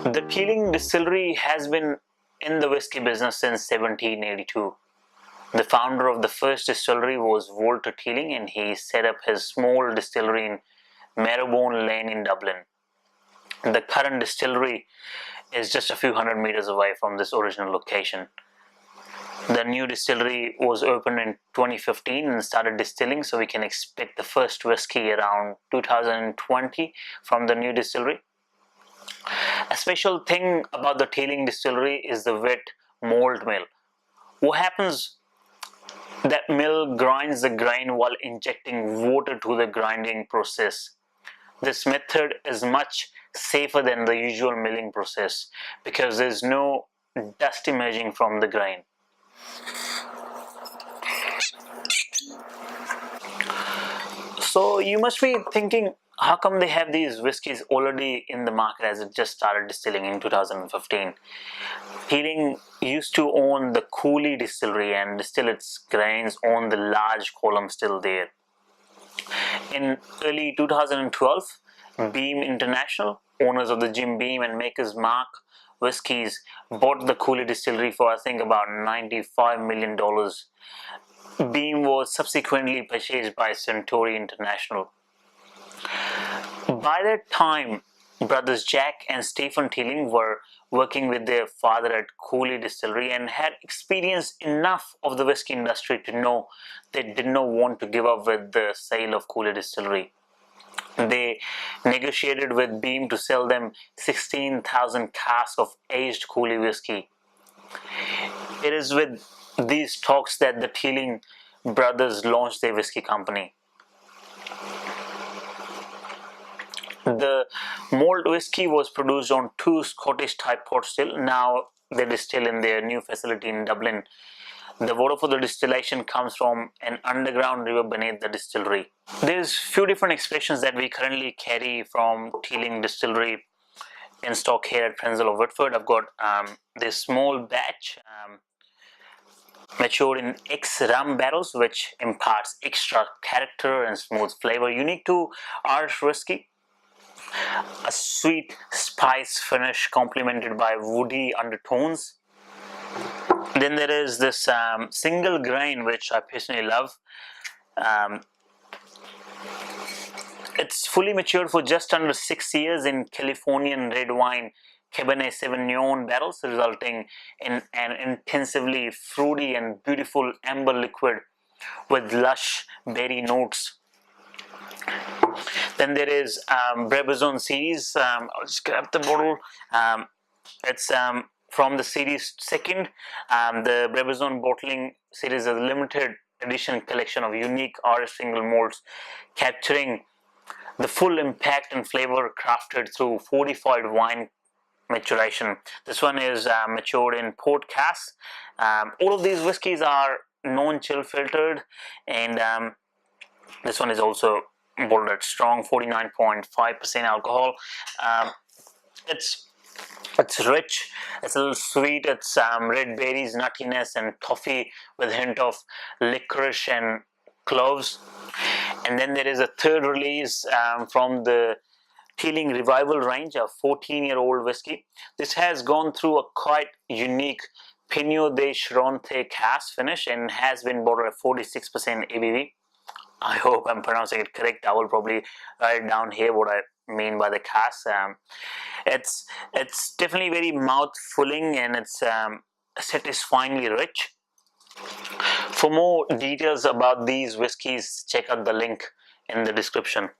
The Teeling Distillery has been in the whiskey business since 1782. The founder of the first distillery was Walter Teeling, and he set up his small distillery in Marylebone Lane in Dublin. The current distillery is just a few hundred meters away from this original location. The new distillery was opened in 2015 and started distilling, so we can expect the first whiskey around 2020 from the new distillery. A special thing about the Teeling Distillery is the wet malt mill. What happens? That mill grinds the grain while injecting water to the grinding process. This method is much safer than the usual milling process because there is no dust emerging from the grain. So you must be thinking, how come they have these whiskies already in the market as it just started distilling in 2015? Teeling used to own the Cooley Distillery and distill its grains on the large column still there. In early 2012, Beam International, owners of the Jim Beam and Maker's Mark whiskies, bought the Cooley Distillery for I think about $95 million. Beam was subsequently purchased by Suntory International. By that time, brothers Jack and Stephen Teeling were working with their father at Cooley Distillery and had experienced enough of the whiskey industry to know they did not want to give up with the sale of Cooley Distillery. They negotiated with Beam to sell them 16,000 casks of aged Cooley whiskey. It is with these talks that the Teeling brothers launched their whiskey company. The malt whiskey was produced on 2 Scottish type pot still. Now they distill in their new facility in Dublin. The water for the distillation comes from an underground river beneath the distillery. There's few different expressions that we currently carry from Teeling Distillery in stock here at Prenzel of Whitford. I've got this small batch matured in ex-rum barrels, which imparts extra character and smooth flavor unique to Irish whiskey. A sweet spice finish complemented by woody undertones. Then there is this single grain, which I personally love. It's fully matured for just under 6 years in Californian red wine Cabernet Sauvignon barrels, resulting in an intensively fruity and beautiful amber liquid with lush berry notes. Then there is Brabazon series. I'll just grab the bottle. It's from the series second. The Brabazon bottling series is a limited edition collection of unique Irish single malts, capturing the full impact and flavor crafted through fortified wine maturation. This one is matured in port casks. All of these whiskies are non-chill filtered, and this one is also bottled at strong 49.5% alcohol. It's rich, it's a little sweet, it's red berries, nuttiness and toffee with a hint of licorice and cloves. And then there is a third release from the Teeling Revival range, a 14-year-old whiskey. This has gone through a quite unique Pinot de Chironte cask finish and has been bottled at 46% ABV. I hope I'm pronouncing it correct. I will probably write it down here what I mean by the cask. It's definitely very mouth-filling and it's satisfyingly rich. For more details about these whiskies, check out the link in the description.